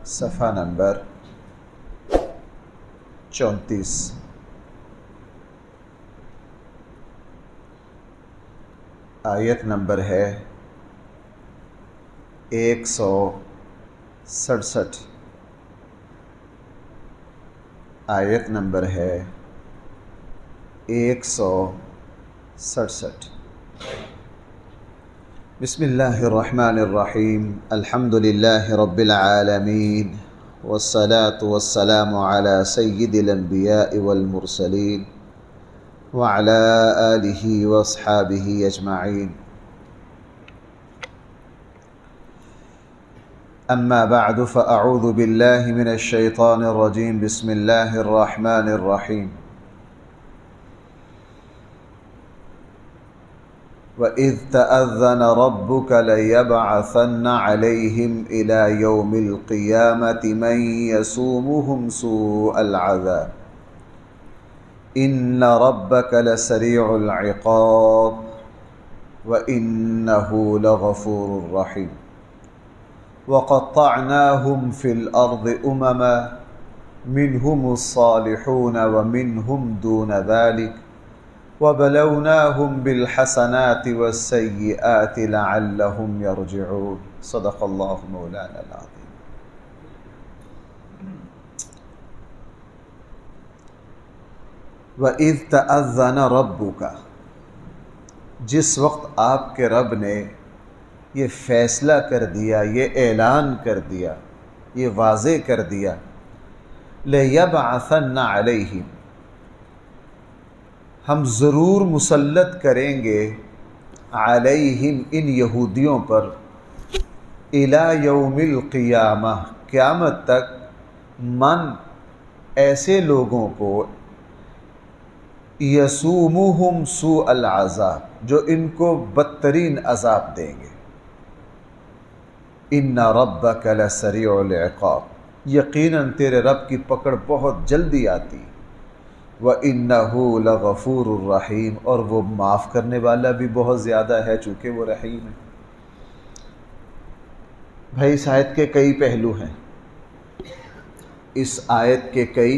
صفحہ نمبر 34۔ آیت نمبر ہے 167۔ آیت نمبر ہے 167۔ بسم اللہ الرحمن الرحیم۔ الحمد للہ رب العالمین والصلاة والسلام علی سید الانبیاء والمرسلین وعلی آلہ واصحابہ اجمعین۔ اما بعد فاعوذ باللہ من الشیطان الرجیم۔ بسم اللہ الرحمن الرحیم۔ وَإِذْ تَأَذَّنَ رَبُّكَ لَيَبْعَثَنَّ عَلَيْهِمْ إِلَى يَوْمِ الْقِيَامَةِ مَنْ يَسُومُهُمْ سُوءَ الْعَذَابِ إِنَّ رَبَّكَ لَسَرِيعُ الْعِقَابِ وَإِنَّهُ لَغَفُورٌ رَحِيمٌ۔ وَقَطَّعْنَاهُمْ فِي الْأَرْضِ أُمَمًا مِنْهُمُ الصَّالِحُونَ وَمِنْهُمْ دُونَ ذَلِكَ وَبَلَوْنَاهُمْ بِالْحَسَنَاتِ وَالسَّيِّئَاتِ لَعَلَّهُمْ يَرْجِعُونَ۔ صدق اللہ مولانا العظیم۔ وَإِذْ تَأَذَّنَ رَبُّكَ، جس وقت آپ کے رب نے یہ فیصلہ کر دیا، یہ اعلان کر دیا، یہ واضح کر دیا، لَيَبْعَثَنَّ عَلَيْهِمْ، ہم ضرور مسلط کریں گے، علیہم ان یہودیوں پر، الی یوم القیامہ قیامت تک، من ایسے لوگوں کو، یسومہم سوء العذاب جو ان کو بدترین عذاب دیں گے۔ ان ربک لسریع العقاب، یقیناً تیرے رب کی پکڑ بہت جلدی آتی، وَإِنَّهُ لَغَفُورٌ الرحیم، اور وہ معاف کرنے والا بھی بہت زیادہ ہے چونکہ وہ رحیم ہے۔ بھائی اس آیت کے کئی پہلو ہیں، اس آیت کے کئی،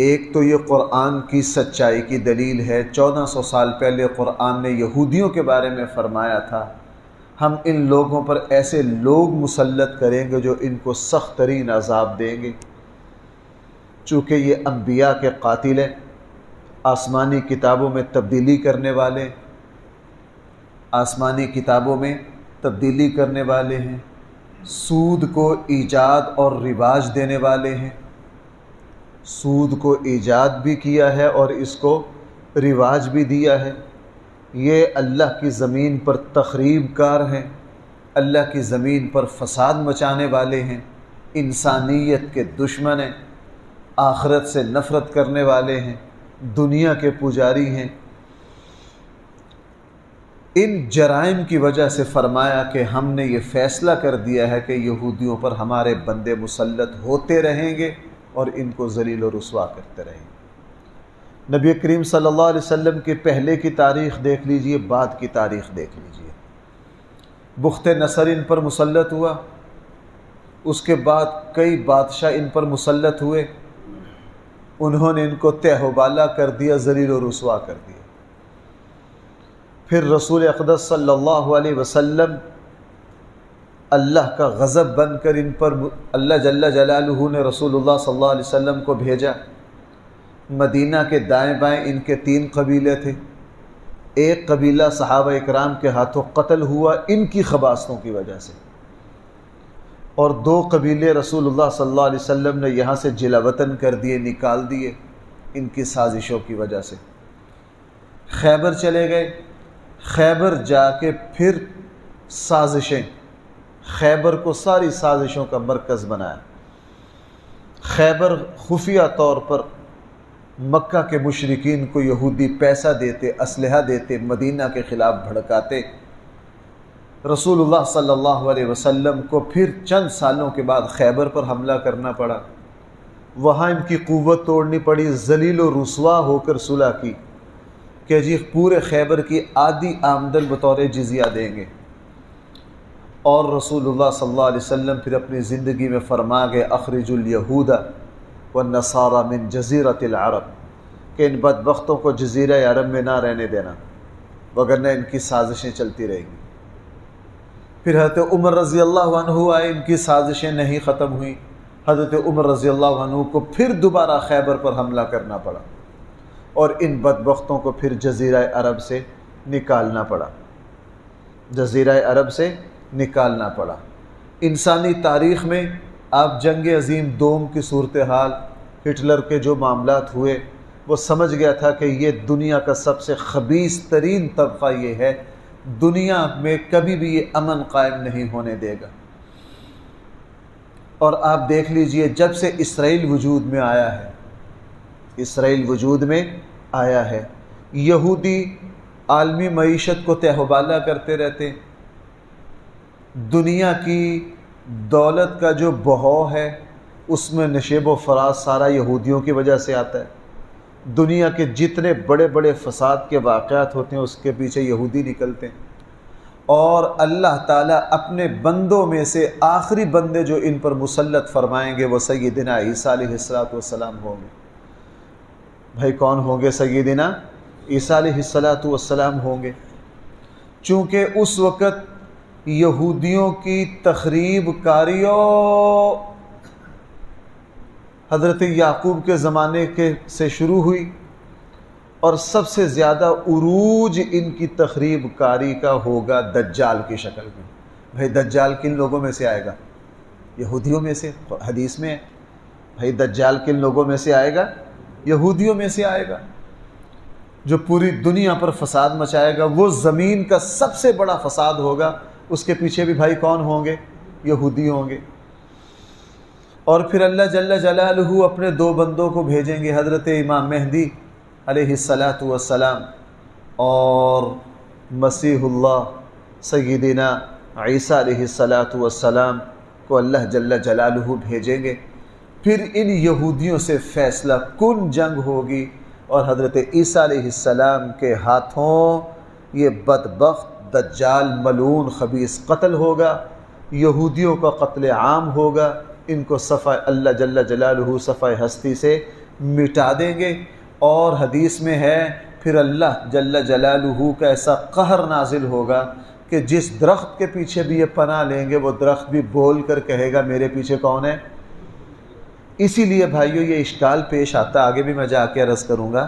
ایک تو یہ قرآن کی سچائی کی دلیل ہے۔ 1400 سال پہلے قرآن نے یہودیوں کے بارے میں فرمایا تھا ہم ان لوگوں پر ایسے لوگ مسلط کریں گے جو ان کو سخت ترین عذاب دیں گے، چونکہ یہ انبیاء کے قاتل ہیں، آسمانی کتابوں میں تبدیلی کرنے والے، آسمانی کتابوں میں تبدیلی کرنے والے ہیں، سود کو ایجاد اور رواج دینے والے ہیں، سود کو ایجاد بھی کیا ہے اور اس کو رواج بھی دیا ہے۔ یہ اللہ کی زمین پر تخریب کار ہیں، اللہ کی زمین پر فساد مچانے والے ہیں، انسانیت کے دشمن ہیں، آخرت سے نفرت کرنے والے ہیں، دنیا کے پجاری ہیں۔ ان جرائم کی وجہ سے فرمایا کہ ہم نے یہ فیصلہ کر دیا ہے کہ یہودیوں پر ہمارے بندے مسلط ہوتے رہیں گے اور ان کو ذلیل و رسوا کرتے رہیں گے۔ نبی کریم صلی اللہ علیہ وسلم کے پہلے کی تاریخ دیکھ لیجئے، بعد کی تاریخ دیکھ لیجئے۔ بخت نصر ان پر مسلط ہوا، اس کے بعد کئی بادشاہ ان پر مسلط ہوئے، انہوں نے ان کو تہ و بالا کر دیا، ذلیل و رسوا کر دیا۔ پھر رسول اقدس صلی اللہ علیہ وسلم اللہ کا غضب بن کر ان پر، اللہ جل جلالہ نے رسول اللہ صلی اللہ علیہ وسلم کو بھیجا۔ مدینہ کے دائیں بائیں ان کے 3 قبیلے تھے، ایک قبیلہ صحابہ اکرام کے ہاتھوں قتل ہوا ان کی خباثتوں کی وجہ سے، اور 2 قبیلے رسول اللہ صلی اللہ علیہ وسلم نے یہاں سے جلا وطن کر دیے، نکال دیے ان کی سازشوں کی وجہ سے۔ خیبر چلے گئے، خیبر جا کے پھر سازشیں، خیبر کو ساری سازشوں کا مرکز بنایا۔ خیبر خفیہ طور پر مکہ کے مشرکین کو یہودی پیسہ دیتے، اسلحہ دیتے، مدینہ کے خلاف بھڑکاتے۔ رسول اللہ صلی اللہ علیہ وسلم کو پھر چند سالوں کے بعد خیبر پر حملہ کرنا پڑا، وہاں ان کی قوت توڑنی پڑی، ذلیل و رسوا ہو کر صلح کی کہ جی پورے خیبر کی آدھی آمدن بطور جزیہ دیں گے۔ اور رسول اللہ صلی اللہ علیہ وسلم پھر اپنی زندگی میں فرما گئے اخرج الیہود والنصارى من جزیرۃ العرب، کہ ان بدبختوں کو جزیرہ عرب میں نہ رہنے دینا وگرنہ ان کی سازشیں چلتی رہیں گی۔ پھر حضرت عمر رضی اللہ عنہ آئے، ان کی سازشیں نہیں ختم ہوئیں، حضرت عمر رضی اللہ عنہ کو پھر دوبارہ خیبر پر حملہ کرنا پڑا اور ان بدبختوں کو پھر جزیرہ عرب سے نکالنا پڑا، جزیرہ عرب سے نکالنا پڑا۔ انسانی تاریخ میں آپ جنگ عظیم دوم کی صورتحال، ہٹلر کے جو معاملات ہوئے، وہ سمجھ گیا تھا کہ یہ دنیا کا سب سے خبیث ترین طبقہ یہ ہے، دنیا میں کبھی بھی یہ امن قائم نہیں ہونے دے گا۔ اور آپ دیکھ لیجئے جب سے اسرائیل وجود میں آیا ہے، اسرائیل وجود میں آیا ہے، یہودی عالمی معیشت کو تہ و بالا کرتے رہتے ہیں۔ دنیا کی دولت کا جو بہاؤ ہے اس میں نشیب و فراز سارا یہودیوں کی وجہ سے آتا ہے۔ دنیا کے جتنے بڑے بڑے فساد کے واقعات ہوتے ہیں اس کے پیچھے یہودی نکلتے ہیں، اور اللہ تعالیٰ اپنے بندوں میں سے آخری بندے جو ان پر مسلط فرمائیں گے وہ سیدنا عیسیٰ علیہ السلام ہوں گے۔ بھائی کون ہوں گے؟ سیدنا عیسیٰ علیہ السلام ہوں گے، چونکہ اس وقت یہودیوں کی تخریب کاریوں حضرت یعقوب کے زمانے سے شروع ہوئی، اور سب سے زیادہ عروج ان کی تخریب کاری کا ہوگا دجال کی شکل میں۔ بھائی دجال کن لوگوں میں سے آئے گا؟ یہودیوں میں سے، حدیث میں ہے بھائی دجال کن لوگوں میں سے آئے گا؟ یہودیوں میں سے آئے گا، جو پوری دنیا پر فساد مچائے گا۔ وہ زمین کا سب سے بڑا فساد ہوگا، اس کے پیچھے بھی بھائی کون ہوں گے؟ یہودی ہوں گے۔ اور پھر اللہ جل جلالہ اپنے دو بندوں کو بھیجیں گے، حضرت امام مہدی علیہ السلام اور مسیح اللہ سیدنا عیسیٰ علیہ السلام کو اللہ جل جلالہ بھیجیں گے۔ پھر ان یہودیوں سے فیصلہ کن جنگ ہوگی، اور حضرت عیسیٰ علیہ السلام کے ہاتھوں یہ بدبخت دجال ملعون خبیث قتل ہوگا، یہودیوں کا قتل عام ہوگا، ان کو صفحہ اللہ جل جلالہ صفحہ ہستی سے مٹا دیں گے۔ اور حدیث میں ہے پھر اللہ جل جلالہ کا ایسا قہر نازل ہوگا کہ جس درخت کے پیچھے بھی یہ پناہ لیں گے وہ درخت بھی بول کر کہے گا میرے پیچھے کون ہے۔ اسی لیے بھائیو یہ اشکال پیش آتا، آگے بھی میں جا کے عرض کروں گا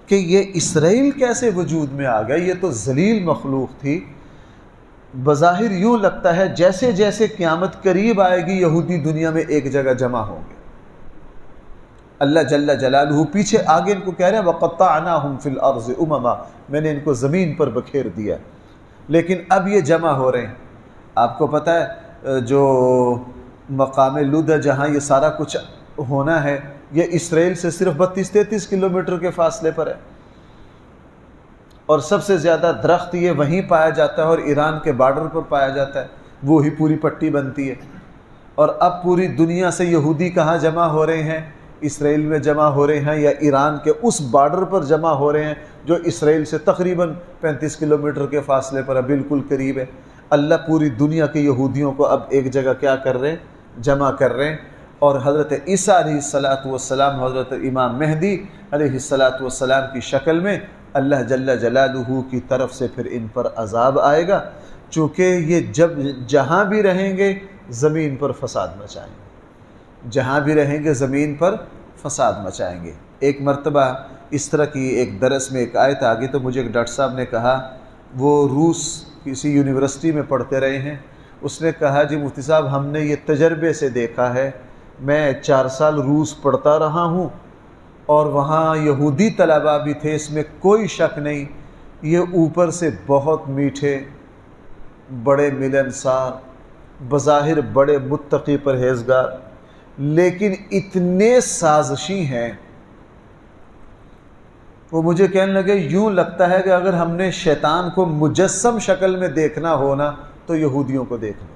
کہ یہ اسرائیل کیسے وجود میں آ گیا؟ یہ تو ذلیل مخلوق تھی۔ بظاہر یوں لگتا ہے جیسے جیسے قیامت قریب آئے گی یہودی دنیا میں ایک جگہ جمع ہوں گے۔ اللہ جل جلالہ پیچھے آگے ان کو کہہ رہے ہیں وَقَطَّعْنَاهُمْ فِي الْأَرْضِ أُمَمًا، میں نے ان کو زمین پر بکھیر دیا، لیکن اب یہ جمع ہو رہے ہیں۔ آپ کو پتہ ہے جو مقام لد ہے جہاں یہ سارا کچھ ہونا ہے، یہ اسرائیل سے صرف 32-33 کلومیٹر کے فاصلے پر ہے، اور سب سے زیادہ درخت یہ وہیں پایا جاتا ہے اور ایران کے بارڈر پر پایا جاتا ہے، وہی پوری پٹی بنتی ہے۔ اور اب پوری دنیا سے یہودی کہاں جمع ہو رہے ہیں؟ اسرائیل میں جمع ہو رہے ہیں، یا ایران کے اس بارڈر پر جمع ہو رہے ہیں جو اسرائیل سے تقریباً 35 کلومیٹر کے فاصلے پر ہے، بالکل قریب ہے۔ اللہ پوری دنیا کے یہودیوں کو اب ایک جگہ کیا کر رہے ہیں؟ جمع کر رہے ہیں، اور حضرت عیسیٰ علیہ السلام حضرت امام مہدی علیہ السلام کی شکل میں اللہ جل جلالہ کی طرف سے پھر ان پر عذاب آئے گا، چونکہ یہ جب جہاں بھی رہیں گے زمین پر فساد مچائیں گے، جہاں بھی رہیں گے زمین پر فساد مچائیں گے۔ ایک مرتبہ اس طرح کی ایک درس میں ایک آیت آگے، تو مجھے ایک ڈاکٹر صاحب نے کہا، وہ روس کسی یونیورسٹی میں پڑھتے رہے ہیں، اس نے کہا جی مفتی صاحب ہم نے یہ تجربے سے دیکھا ہے، میں 4 سال روس پڑھتا رہا ہوں اور وہاں یہودی طلباء بھی تھے، اس میں کوئی شک نہیں، یہ اوپر سے بہت میٹھے، بڑے ملنسار، بظاہر بڑے متقی پرہیزگار، لیکن اتنے سازشی ہیں۔ وہ مجھے کہنے لگے یوں لگتا ہے کہ اگر ہم نے شیطان کو مجسم شکل میں دیکھنا ہونا تو یہودیوں کو دیکھ لو۔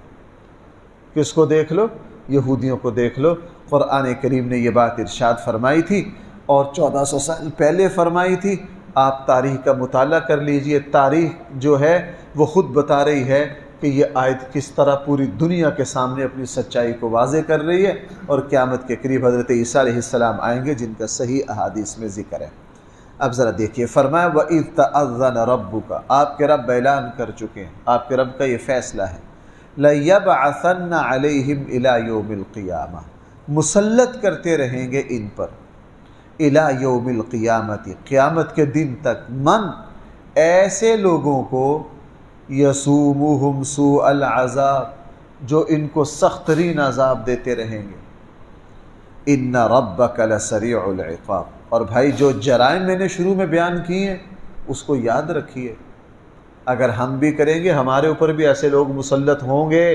کس کو دیکھ لو؟ یہودیوں کو دیکھ لو۔ قرآن کریم نے یہ بات ارشاد فرمائی تھی، اور 1400 سال پہلے فرمائی تھی۔ آپ تاریخ کا مطالعہ کر لیجئے، تاریخ جو ہے وہ خود بتا رہی ہے کہ یہ آیت کس طرح پوری دنیا کے سامنے اپنی سچائی کو واضح کر رہی ہے، اور قیامت کے قریب حضرت عیسیٰ علیہ السلام آئیں گے جن کا صحیح احادیث میں ذکر ہے۔ اب ذرا دیکھیے، فرمایا وَإِذْ تَأَذَّنَ رَبُّكَ، آپ کے رب اعلان کر چکے ہیں، آپ کے رب کا یہ فیصلہ ہے، لَيَبْعَثَنَّ عَلَيْهِمْ إِلَى يَوْمِ الْقِيَامَةِ، مسلط کرتے رہیں گے ان پر، إِلَى يَوْمِ الْقِيَامَةِ، قیامت کے دن تک، من، ایسے لوگوں کو، یسومہم سوء العذاب، جو ان کو سخت ترین عذاب دیتے رہیں گے، ان ربک لسریع العقاب، اور بھائی جو جرائم میں نے شروع میں بیان کیے ہیں اس کو یاد رکھیے، اگر ہم بھی کریں گے ہمارے اوپر بھی ایسے لوگ مسلط ہوں گے،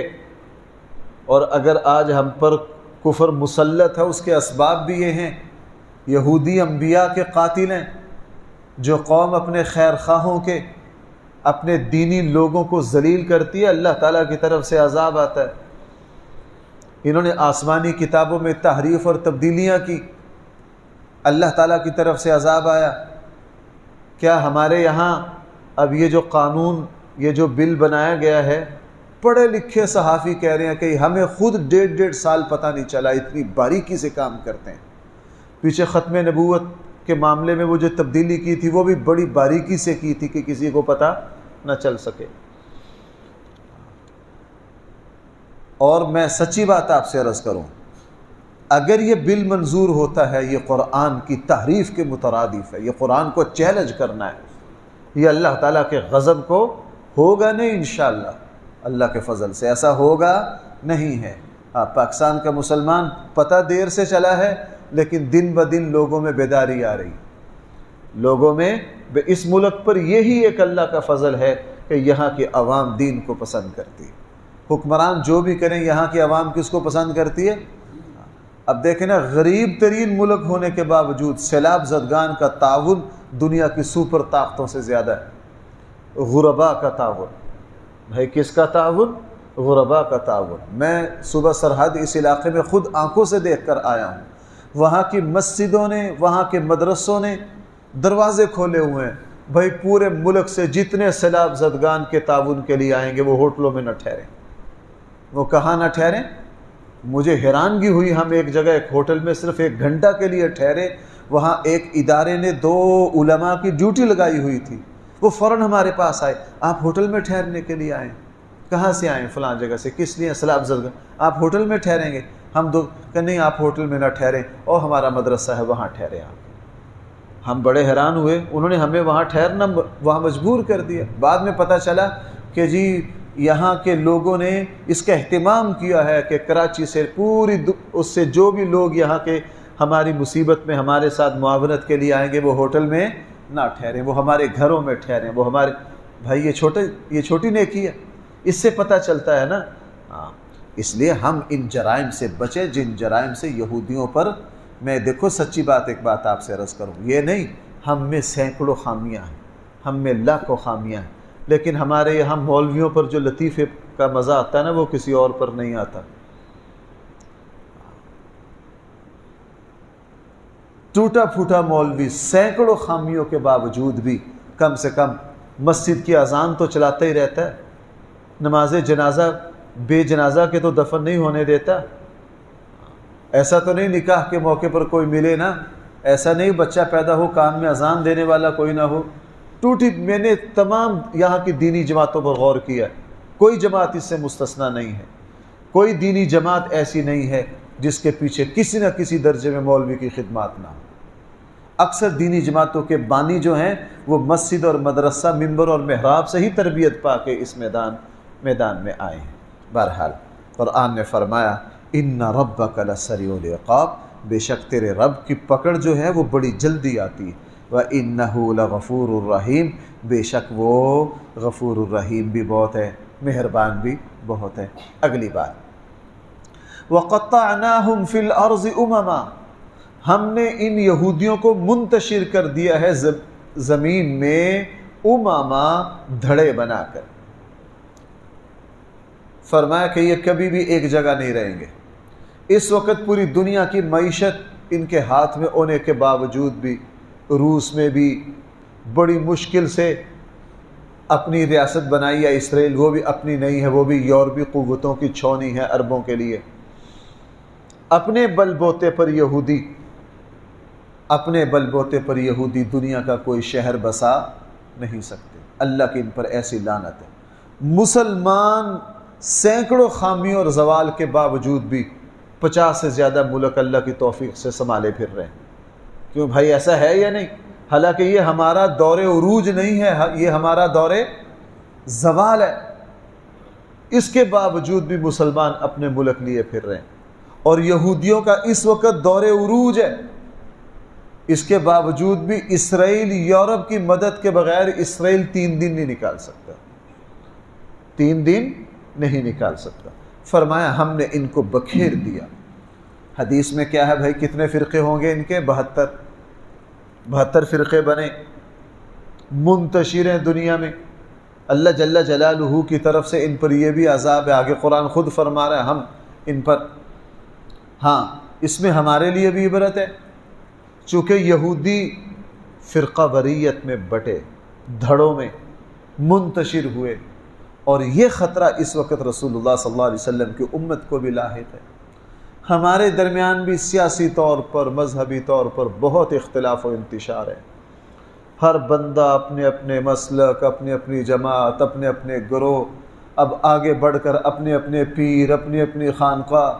اور اگر آج ہم پر کفر مسلط ہے اس کے اسباب بھی یہ ہیں، یہودی انبیاء کے قاتل ہیں، جو قوم اپنے خیر خواہوں کے، اپنے دینی لوگوں کو ذلیل کرتی ہے، اللہ تعالیٰ کی طرف سے عذاب آتا ہے۔ انہوں نے آسمانی کتابوں میں تحریف اور تبدیلیاں کی، اللہ تعالیٰ کی طرف سے عذاب آیا۔ کیا ہمارے یہاں اب یہ جو قانون، یہ جو بل بنایا گیا ہے، پڑھے لکھے صحافی کہہ رہے ہیں کہ ہمیں خود 1.5 سال پتہ نہیں چلا، اتنی باریکی سے کام کرتے ہیں۔ پیچھے ختم نبوت کے معاملے میں وہ جو تبدیلی کی تھی وہ بھی بڑی باریکی سے کی تھی کہ کسی کو پتہ نہ چل سکے۔ اور میں سچی بات آپ سے عرض کروں، اگر یہ بل منظور ہوتا ہے، یہ قرآن کی تحریف کے مترادف ہے، یہ قرآن کو چیلنج کرنا ہے، یہ اللہ تعالیٰ کے غضب کو ہوگا نہیں انشاءاللہ، اللہ کے فضل سے ایسا ہوگا نہیں ہے۔ پاکستان کا مسلمان پتہ دیر سے چلا ہے، لیکن دن بدن لوگوں میں بیداری آ رہی، لوگوں میں اس ملک پر یہی ایک اللہ کا فضل ہے کہ یہاں کی عوام دین کو پسند کرتی ہے۔ حکمران جو بھی کریں، یہاں کی عوام کس کو پسند کرتی ہے؟ اب دیکھیں نا، غریب ترین ملک ہونے کے باوجود سیلاب زدگان کا تعاون دنیا کی سپر طاقتوں سے زیادہ ہے۔ غربا کا تعاون، بھائی کس کا تعاون؟ غربا کا تعاون۔ میں صبح سرحد اس علاقے میں خود آنکھوں سے دیکھ کر آیا ہوں، وہاں کی مسجدوں نے، وہاں کے مدرسوں نے دروازے کھولے ہوئے ہیں، بھائی پورے ملک سے جتنے سیلاب زدگان کے تعاون کے لیے آئیں گے وہ ہوٹلوں میں نہ ٹھہریں۔ وہ کہاں نہ ٹھہریں؟ مجھے حیرانگی ہوئی، ہم ایک جگہ ایک ہوٹل میں صرف 1 گھنٹہ کے لیے ٹھہرے، وہاں ایک ادارے نے 2 علماء کی ڈیوٹی لگائی ہوئی تھی، وہ فوراً ہمارے پاس آئے، آپ ہوٹل میں ٹھہرنے کے لیے آئیں؟ کہاں سے آئیں؟ فلاں جگہ سے۔ کس لیے؟ سیلاب زدگان۔ آپ ہوٹل میں ٹھہریں گے؟ ہم کہ نہیں، آپ ہوٹل میں نہ ٹھہریں، اور ہمارا مدرسہ ہے وہاں ٹھہرے آپ۔ ہم بڑے حیران ہوئے، انہوں نے ہمیں وہاں ٹھہرنا وہاں مجبور کر دیا۔ بعد میں پتہ چلا کہ جی یہاں کے لوگوں نے اس کا اہتمام کیا ہے کہ کراچی سے پوری اس سے جو بھی لوگ یہاں کے ہماری مصیبت میں ہمارے ساتھ معاونت کے لیے آئیں گے وہ ہوٹل میں نہ ٹھہریں، وہ ہمارے گھروں میں ٹھہریں، وہ ہمارے بھائی یہ چھوٹی نیکی ہے، اس سے پتہ چلتا ہے نا۔ ہاں، اس لیے ہم ان جرائم سے بچیں جن جرائم سے یہودیوں پر، میں دیکھو سچی بات ایک بات آپ سے عرض کروں، یہ نہیں ہم میں سینکڑوں خامیاں ہیں، ہم میں لاکھوں خامیاں ہیں، لیکن ہمارے یہاں مولویوں پر جو لطیفے کا مزہ آتا ہے نا وہ کسی اور پر نہیں آتا۔ ٹوٹا پھوٹا مولوی سینکڑوں خامیوں کے باوجود بھی کم سے کم مسجد کی اذان تو چلاتا ہی رہتا ہے، نماز جنازہ بے جنازہ کے تو دفن نہیں ہونے دیتا۔ ایسا تو نہیں نکاح کے موقع پر کوئی ملے نا، ایسا نہیں بچہ پیدا ہو کان میں اذان دینے والا کوئی نہ ہو۔ ٹوٹی، میں نے تمام یہاں کی دینی جماعتوں پر غور کیا، کوئی جماعت اس سے مستثنا نہیں ہے، کوئی دینی جماعت ایسی نہیں ہے جس کے پیچھے کسی نہ کسی درجے میں مولوی کی خدمات نہ ہو۔ اکثر دینی جماعتوں کے بانی جو ہیں وہ مسجد اور مدرسہ، ممبر اور محراب سے ہی تربیت پا کے اس میدان میں آئے ہیں۔ بہرحال قرآن نے فرمایا ان ربک لسریع العقاب، بے شک تیرے رب کی پکڑ جو ہے وہ بڑی جلدی آتی ہے، وَإِنَّهُ لَغَفُورٌ الرحیم، بے شک وہ غفور الرحیم بھی بہت ہے، مہربان بھی بہت ہے۔ اگلی بات، وَقَطَّعْنَاهُمْ فِي الْأَرْضِ أُمَمًا، ہم نے ان یہودیوں کو منتشر کر دیا ہے زمین میں، امما، دھڑے بنا کر۔ فرمایا کہ یہ کبھی بھی ایک جگہ نہیں رہیں گے۔ اس وقت پوری دنیا کی معیشت ان کے ہاتھ میں ہونے کے باوجود بھی روس میں بھی بڑی مشکل سے اپنی ریاست بنائی ہے اسرائیل، وہ بھی اپنی نہیں ہے، وہ بھی یورپی قوتوں کی چھونی ہے عربوں کے لیے۔ اپنے بل بوتے پر یہودی، اپنے بل بوتے پر یہودی دنیا کا کوئی شہر بسا نہیں سکتے۔ اللہ کی ان پر ایسی لعنت ہے۔ مسلمان سینکڑوں خامیوں اور زوال کے باوجود بھی 50 سے زیادہ ملک اللہ کی توفیق سے سنبھالے پھر رہے ہیں۔ کیوں بھائی، ایسا ہے یا نہیں؟ حالانکہ یہ ہمارا دور عروج نہیں ہے، یہ ہمارا دور زوال ہے، اس کے باوجود بھی مسلمان اپنے ملک لیے پھر رہے ہیں۔ اور یہودیوں کا اس وقت دور عروج ہے، اس کے باوجود بھی اسرائیل یورپ کی مدد کے بغیر اسرائیل 3 دن نہیں نکال سکتا، 3 دن نہیں نکال سکتا۔ فرمایا ہم نے ان کو بکھیر دیا۔ حدیث میں کیا ہے بھائی، کتنے فرقے ہوں گے ان کے؟ 72 فرقے بنے، منتشر ہیں دنیا میں۔ اللہ جل جلالہ کی طرف سے ان پر یہ بھی عذاب ہے، آگے قرآن خود فرما رہا ہے ہم ان پر، ہاں اس میں ہمارے لیے بھی عبرت ہے، چونکہ یہودی فرقہ واریت میں بٹے، دھڑوں میں منتشر ہوئے، اور یہ خطرہ اس وقت رسول اللہ صلی اللہ علیہ وسلم کی امت کو بھی لاحق ہے۔ ہمارے درمیان بھی سیاسی طور پر، مذہبی طور پر بہت اختلاف و انتشار ہے۔ ہر بندہ اپنے اپنے مسلک، اپنی اپنی جماعت، اپنے اپنے گروہ، اب آگے بڑھ کر اپنے اپنے پیر، اپنی اپنی خانقاہ،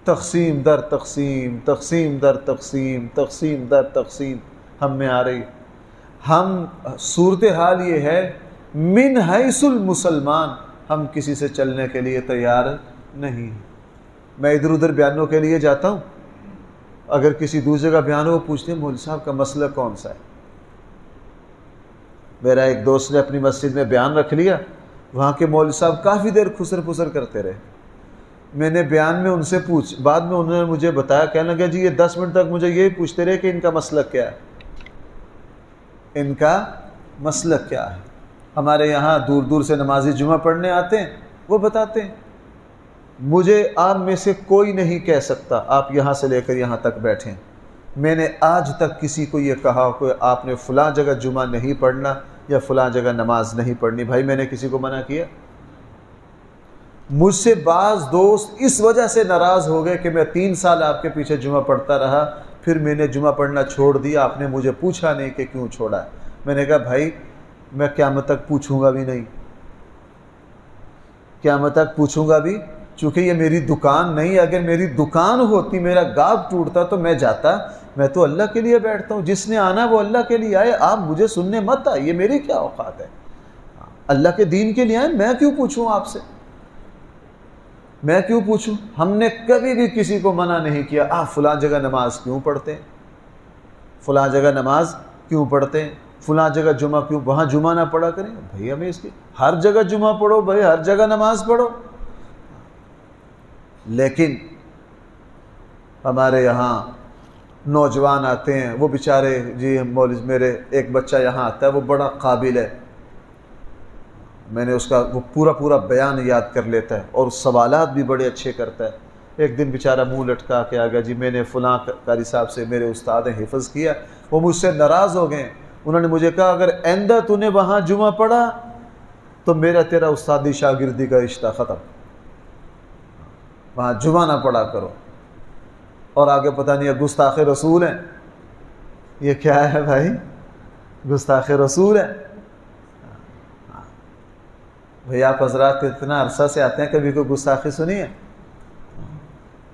تقسیم در تقسیم، تقسیم در تقسیم، تقسیم در تقسیم ہم میں آ رہی۔ ہم صورتحال یہ ہے من حیث المسلمان، ہم کسی سے چلنے کے لیے تیار نہیں۔ میں ادھر ادھر بیانوں کے لیے جاتا ہوں، اگر کسی دوسرے کا بیان ہو وہ پوچھتے ہیں مولوی صاحب کا مسئلہ کون سا ہے۔ میرا ایک دوست نے اپنی مسجد میں بیان رکھ لیا، وہاں کے مولوی صاحب کافی دیر خسر پسر کرتے رہے۔ میں نے بیان میں ان سے بعد میں انہوں نے مجھے بتایا، کہنے لگا جی یہ 10 منٹ تک مجھے یہی پوچھتے رہے کہ ان کا مسلک کیا ہے، ان کا مسلک کیا ہے۔ ہمارے یہاں دور دور سے نمازی جمعہ پڑھنے آتے ہیں، وہ بتاتے ہیں مجھے آپ میں سے کوئی نہیں کہہ سکتا آپ یہاں سے لے کر یہاں تک بیٹھیں، میں نے آج تک کسی کو یہ کہا کہ آپ نے فلاں جگہ جمعہ نہیں پڑھنا یا فلاں جگہ نماز نہیں پڑھنی۔ بھائی میں نے کسی کو منع کیا؟ مجھ سے بعض دوست اس وجہ سے ناراض ہو گئے کہ میں 3 سال آپ کے پیچھے جمعہ پڑھتا رہا، پھر میں نے جمعہ پڑھنا چھوڑ دیا، آپ نے مجھے پوچھا نہیں کہ کیوں چھوڑا ہے۔ میں نے کہا بھائی میں قیامت تک پوچھوں گا بھی نہیں، قیامت تک پوچھوں گا بھی، چونکہ یہ میری دکان نہیں ہے۔ اگر میری دکان ہوتی، میرا گاہک ٹوٹتا تو میں جاتا، میں تو اللہ کے لیے بیٹھتا ہوں، جس نے آنا وہ اللہ کے لیے آئے، آپ مجھے سننے مت آئیے، میری کیا اوقات ہے، اللہ کے دین کے لیے آئے، میں کیوں پوچھوں آپ سے، میں کیوں پوچھوں؟ ہم نے کبھی بھی کسی کو منع نہیں کیا آپ فلاں جگہ نماز کیوں پڑھتے ہیں، فلاں جگہ نماز کیوں پڑھتے ہیں، فلاں جگہ جمعہ کیوں، وہاں جمعہ نہ پڑھا کریں بھئی، ہمیں اس کی ہر جگہ جمعہ پڑھو بھئی، ہر جگہ نماز پڑھو۔ لیکن ہمارے یہاں نوجوان آتے ہیں، وہ بیچارے جی مولوی، میرے ایک بچہ یہاں آتا ہے وہ بڑا قابل ہے، میں نے اس کا وہ پورا بیان یاد کر لیتا ہے اور سوالات بھی بڑے اچھے کرتا ہے۔ ایک دن بیچارہ منہ لٹکا کے آ گیا، جی میں نے فلاں قاری صاحب سے، میرے استاد نے حفظ کیا، وہ مجھ سے ناراض ہو گئے، انہوں نے مجھے کہا اگر آئندہ تو نے وہاں جمعہ پڑھا تو میرا تیرا استادی شاگردی کا رشتہ ختم، وہاں جمعہ نہ پڑھا کرو۔ اور آگے پتہ نہیں ہے گستاخ رسول ہیں، یہ کیا ہے بھائی، گستاخ رسول ہے۔ بھئی آپ حضرات اتنا عرصہ سے آتے ہیں، کبھی کوئی گستاخی سنی ہے؟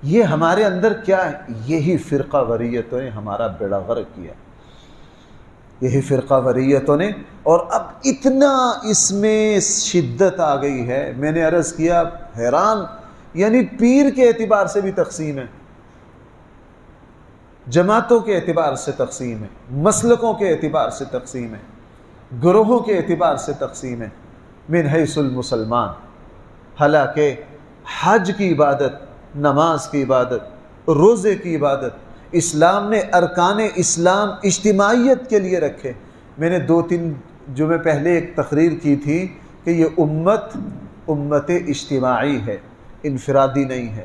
یہ ہمارے اندر کیا ہے؟ یہی فرقہ واریتوں نے ہمارا بیڑا غرق کیا، یہی فرقہ واریتوں نے، اور اب اتنا اس میں شدت آ گئی ہے، میں نے عرض کیا حیران، یعنی پیر کے اعتبار سے بھی تقسیم ہے، جماعتوں کے اعتبار سے تقسیم ہے، مسلکوں کے اعتبار سے تقسیم ہے، گروہوں کے اعتبار سے تقسیم ہے، من حیث المسلمان۔ حالانکہ حج کی عبادت، نماز کی عبادت، روزے کی عبادت اسلام نے ارکان اسلام اجتماعیت کے لیے رکھے۔ میں نے 2-3 جمعے پہلے ایک تقریر کی تھی کہ یہ امت اجتماعی ہے، انفرادی نہیں ہے۔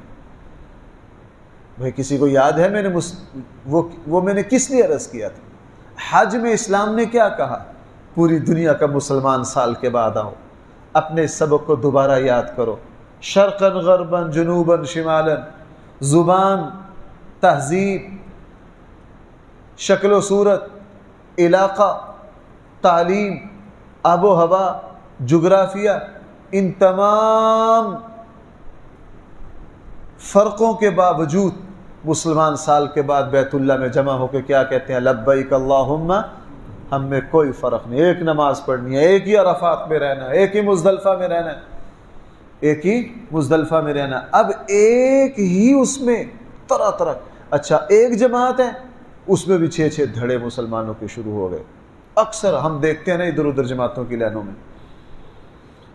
بھائی کسی کو یاد ہے میں نے کس لیے عرض کیا تھا؟ حج میں اسلام نے کیا کہا؟ پوری دنیا کا مسلمان سال کے بعد آؤ، اپنے سبق کو دوبارہ یاد کرو، شرقاً غرباً جنوباً شمالاً، زبان، تہذیب، شکل و صورت، علاقہ، تعلیم، آب و ہوا، جغرافیہ، ان تمام فرقوں کے باوجود مسلمان سال کے بعد بیت اللہ میں جمع ہو کے کیا کہتے ہیں؟ لبیک اللہم، ہم میں کوئی فرق نہیں، ایک نماز پڑھنی ہے، ایک ہی عرفات میں رہنا ہے، ایک ہی مزدلفہ میں رہنا ہے، ایک ہی مزدلفہ میں رہنا ہے۔ اب ایک ہی اس میں طرح طرح، اچھا ایک جماعت ہے اس میں بھی 6 دھڑے مسلمانوں کے شروع ہو گئے۔ اکثر ہم دیکھتے ہیں نا ادھر ادھر جماعتوں کی لائنوں میں،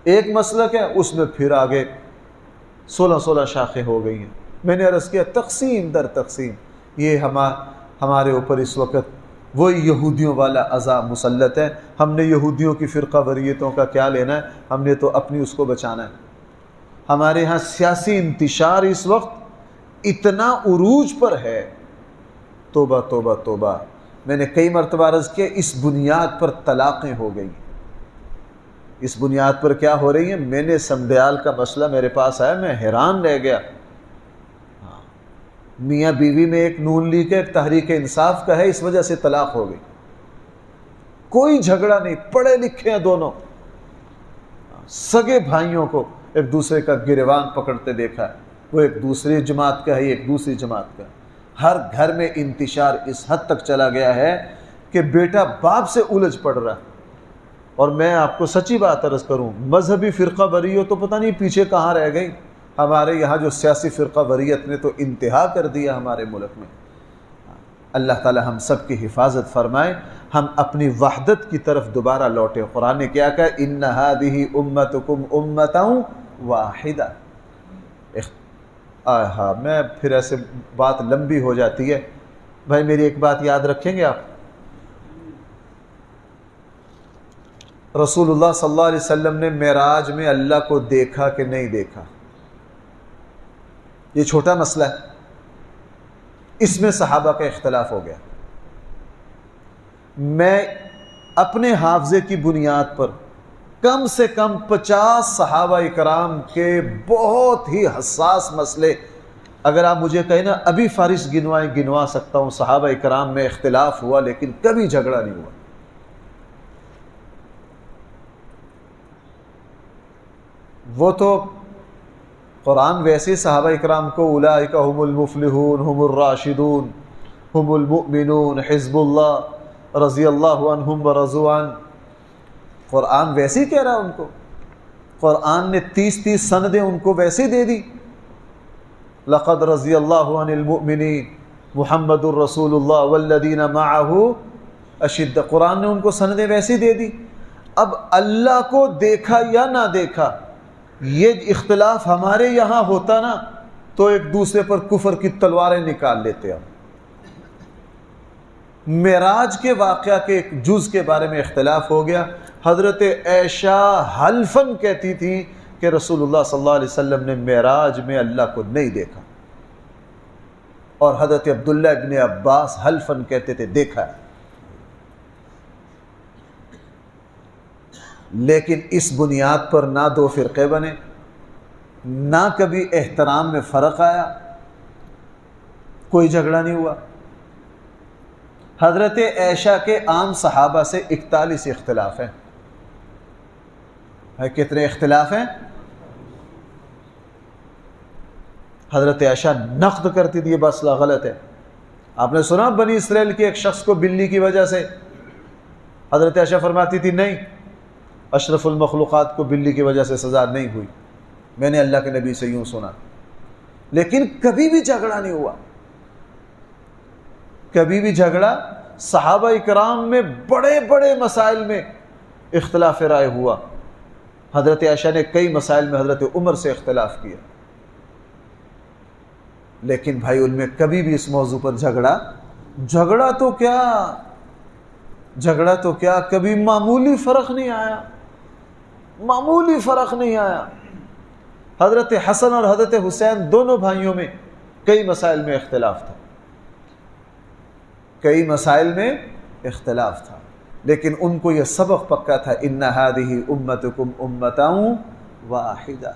ایک مسلک ہے اس میں پھر آگے 16 شاخیں ہو گئی ہیں۔ میں نے عرض کیا تقسیم در تقسیم، یہ ہمارے اوپر اس وقت وہی یہودیوں والا عذاب مسلط ہے۔ ہم نے یہودیوں کی فرقہ واریتوں کا کیا لینا ہے؟ ہم نے تو اپنی اس کو بچانا ہے۔ ہمارے ہاں سیاسی انتشار اس وقت اتنا عروج پر ہے، توبہ توبہ توبہ، میں نے کئی مرتبہ عرض کیا اس بنیاد پر طلاقیں ہو گئی، اس بنیاد پر کیا ہو رہی ہیں؟ میں نے سمدیال کا مسئلہ میرے پاس آیا، میں حیران رہ گیا۔ میاں بیوی میں ایک نون لیگ ہے، ایک تحریک انصاف کا ہے، اس وجہ سے طلاق ہو گئی، کوئی جھگڑا نہیں، پڑھے لکھے ہیں دونوں، سگے بھائیوں کو ایک دوسرے کا گریبان پکڑتے دیکھا ہے، وہ ایک دوسری جماعت کا ہے، ایک دوسری جماعت کا ہے۔ ہر گھر میں انتشار اس حد تک چلا گیا ہے کہ بیٹا باپ سے الجھ پڑ رہا ہے۔ اور میں آپ کو سچی بات عرض کروں، مذہبی فرقہ واریت تو پتہ نہیں پیچھے کہاں رہ گئی، ہمارے یہاں جو سیاسی فرقہ واریت نے تو انتہا کر دیا ہمارے ملک میں۔ اللہ تعالی ہم سب کی حفاظت فرمائے، ہم اپنی وحدت کی طرف دوبارہ لوٹے۔ قرآن نے کیا کہا؟ ان ہذہ امتکم امۃ واحدہ۔ ہاں میں پھر ایسے بات لمبی ہو جاتی ہے، بھائی میری ایک بات یاد رکھیں گے آپ، رسول اللہ صلی اللہ علیہ وسلم نے معراج میں اللہ کو دیکھا کہ نہیں دیکھا؟ یہ چھوٹا مسئلہ ہے، اس میں صحابہ کا اختلاف ہو گیا۔ میں اپنے حافظے کی بنیاد پر کم سے کم 50 صحابہ اکرام کے بہت ہی حساس مسئلے، اگر آپ مجھے کہیں نا ابھی فارس گنوا سکتا ہوں، صحابہ اکرام میں اختلاف ہوا لیکن کبھی جھگڑا نہیں ہوا۔ وہ تو قرآن ویسے صحابہ اکرام کو اولئک هم المفلحون هم الراشدون هم المؤمنون حزب اللہ رضی اللہ عنہم ورضوا عنہ، قرآن ویسے ہی کہہ رہا ان کو، قرآن نے 30 سندیں ان کو ویسے دے دی، لقد رضی اللہ عن المؤمنین محمد الرسول اللہ والذین معہ اشد، قرآن نے ان کو سندیں ویسے دے دی۔ اب اللہ کو دیکھا یا نہ دیکھا، یہ اختلاف ہمارے یہاں ہوتا نا تو ایک دوسرے پر کفر کی تلواریں نکال لیتے ہم۔ معراج کے واقعہ کے ایک جز کے بارے میں اختلاف ہو گیا، حضرت عائشہ حلفاً کہتی تھی کہ رسول اللہ صلی اللہ علیہ وسلم نے معراج میں اللہ کو نہیں دیکھا، اور حضرت عبداللہ ابن عباس حلفاً کہتے تھے دیکھا ہے۔ لیکن اس بنیاد پر نہ دو فرقے بنے، نہ کبھی احترام میں فرق آیا، کوئی جھگڑا نہیں ہوا۔ حضرت عائشہ کے عام صحابہ سے 41 اختلاف ہیں۔ کتنے اختلاف ہیں؟ حضرت عائشہ نقد کرتی تھی یہ مسئلہ غلط ہے۔ آپ نے سنا بنی اسرائیل کے ایک شخص کو بلی کی وجہ سے، حضرت عائشہ فرماتی تھی نہیں، اشرف المخلوقات کو بلی کی وجہ سے سزا نہیں ہوئی، میں نے اللہ کے نبی سے یوں سنا۔ لیکن کبھی بھی جھگڑا نہیں ہوا، کبھی بھی جھگڑا، صحابہ اکرام میں بڑے بڑے مسائل میں اختلاف رائے ہوا۔ حضرت عائشہ نے کئی مسائل میں حضرت عمر سے اختلاف کیا، لیکن بھائی ان میں کبھی بھی اس موضوع پر جھگڑا تو کیا کبھی معمولی فرق نہیں آیا، معمولی فرق نہیں آیا۔ حضرت حسن اور حضرت حسین دونوں بھائیوں میں کئی مسائل میں اختلاف تھا، کئی مسائل میں اختلاف تھا، لیکن ان کو یہ سبق پکا تھا ان ھذہ امتکم امۃ واحدہ،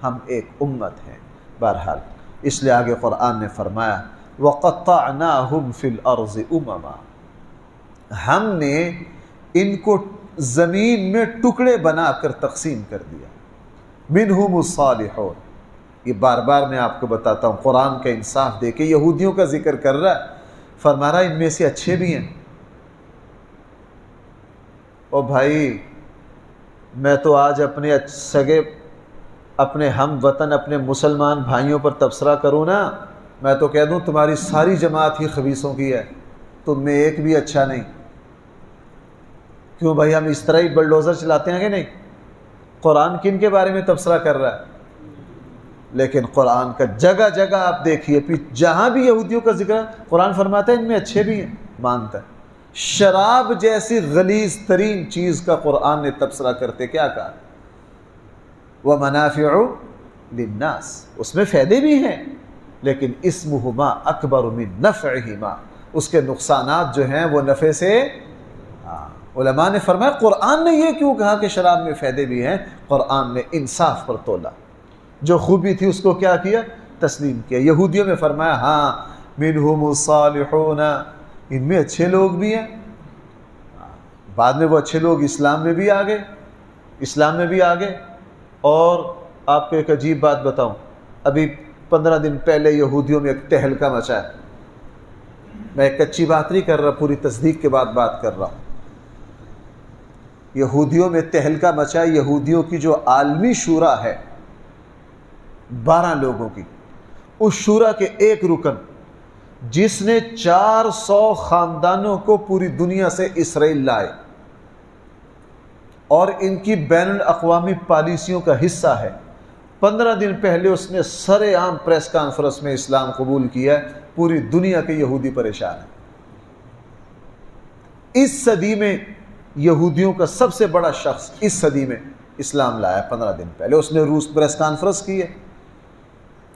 ہم ایک امت ہیں۔ بہرحال اس لیے آگے قرآن نے فرمایا وَقَطَّعْنَاهُمْ فِي الْأَرْضِ أُمَمًا، ہم نے ان کو زمین میں ٹکڑے بنا کر تقسیم کر دیا۔ مِنْهُمُ الصَّالِحُونَ، یہ بار بار میں آپ کو بتاتا ہوں، قرآن کا انصاف دے کے یہودیوں کا ذکر کر رہا ہے، فرما رہا ان میں سے اچھے بھی ہیں۔ او بھائی میں تو آج اپنے سگے اپنے ہم وطن اپنے مسلمان بھائیوں پر تبصرہ کروں نا، میں تو کہہ دوں تمہاری ساری جماعت ہی خبیثوں کی ہے، تم میں ایک بھی اچھا نہیں۔ کیوں بھائی ہم اس طرح ہی بلڈوزر چلاتے ہیں کہ نہیں؟ قرآن کن کے بارے میں تبصرہ کر رہا ہے؟ لیکن قرآن کا جگہ جگہ آپ دیکھیے، جہاں بھی یہودیوں کا ذکر ہے قرآن فرماتا ہے ان میں اچھے بھی ہیں، مانتا ہے۔ شراب جیسی غلیظ ترین چیز کا قرآن نے تبصرہ کرتے کیا کہا؟ وَمَنَافِعُ لِلنَّاسِ، اس میں فائدے بھی ہیں، لیکن اسمہما اکبر من نفعہما، اس کے نقصانات جو ہیں وہ نفع سے۔ علماء نے فرمایا قرآن نے یہ کیوں کہا کہ شراب میں فائدے بھی ہیں؟ قرآن نے انصاف پر تولا، جو خوبی تھی اس کو کیا کیا؟ تسلیم کیا۔ یہودیوں میں فرمایا ہاں منہم الصالحون، ان میں اچھے لوگ بھی ہیں۔ بعد میں وہ اچھے لوگ اسلام میں بھی آ گئے۔ اور آپ کو ایک عجیب بات بتاؤں، ابھی 15 دن پہلے یہودیوں میں ایک تہلکہ مچا ہے۔ میں ایک کچی بات نہیں کر رہا، پوری تصدیق کے بعد بات کر رہا ہوں۔ یہودیوں میں تہلکہ مچا، یہودیوں کی جو عالمی شورا ہے 12 لوگوں کی، اس شورا کے ایک رکن جس نے 400 خاندانوں کو پوری دنیا سے اسرائیل لائے اور ان کی بین الاقوامی پالیسیوں کا حصہ ہے، 15 دن پہلے اس نے سر عام پریس کانفرنس میں اسلام قبول کیا ہے۔ پوری دنیا کے یہودی پریشان ہیں۔ اس صدی میں یہودیوں کا سب سے بڑا شخص اس صدی میں اسلام لایا 15 دن پہلے، اس نے روس پریس کانفرنس کی ہے،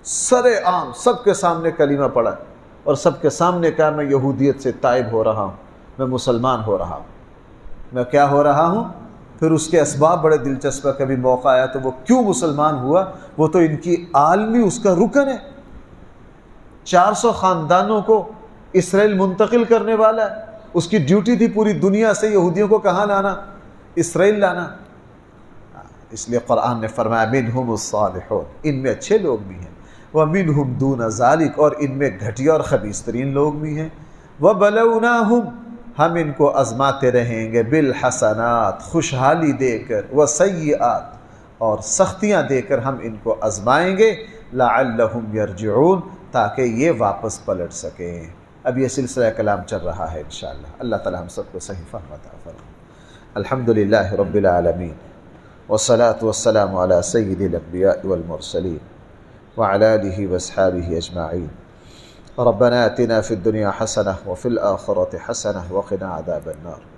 سر عام سب کے سامنے کلمہ پڑھا اور سب کے سامنے کہا میں یہودیت سے تائب ہو رہا ہوں، میں مسلمان ہو رہا ہوں۔ میں کیا ہو رہا ہوں؟ پھر اس کے اسباب بڑے دلچسپ ہے، کبھی موقع آیا تو وہ کیوں مسلمان ہوا؟ وہ تو ان کی عالمی اس کا رکن ہے، 400 خاندانوں کو اسرائیل منتقل کرنے والا ہے، اس کی ڈیوٹی تھی پوری دنیا سے یہودیوں کو کہاں لانا؟ اسرائیل لانا۔ اس لیے قرآن نے فرمایا منہم الصالحون، ان میں اچھے لوگ بھی ہیں، ومنہم دون ذالک، اور ان میں گھٹیا اور خبیث ترین لوگ بھی ہیں، وبلوناہم، ہم ان کو آزماتے رہیں گے، بالحسنات، خوشحالی دے کر، وسیئات، اور سختیاں دے کر ہم ان کو آزمائیں گے، لعلہم یرجعون، تاکہ یہ واپس پلٹ سکیں۔ اب یہ سلسلہ کلام چل رہا ہے انشاءاللہ۔ اللہ تعالی ہم سب کو صحیح فہم عطا فرمائے۔ الحمدللہ رب العالمین، والصلاة والسلام علی سید الانبیاء والمرسلین، وعلى آلہ واصحابہ اجمعین۔ ربنا آتنا فی الدنیا حسنہ وفی الآخرة حسنہ وقنا عذاب النار۔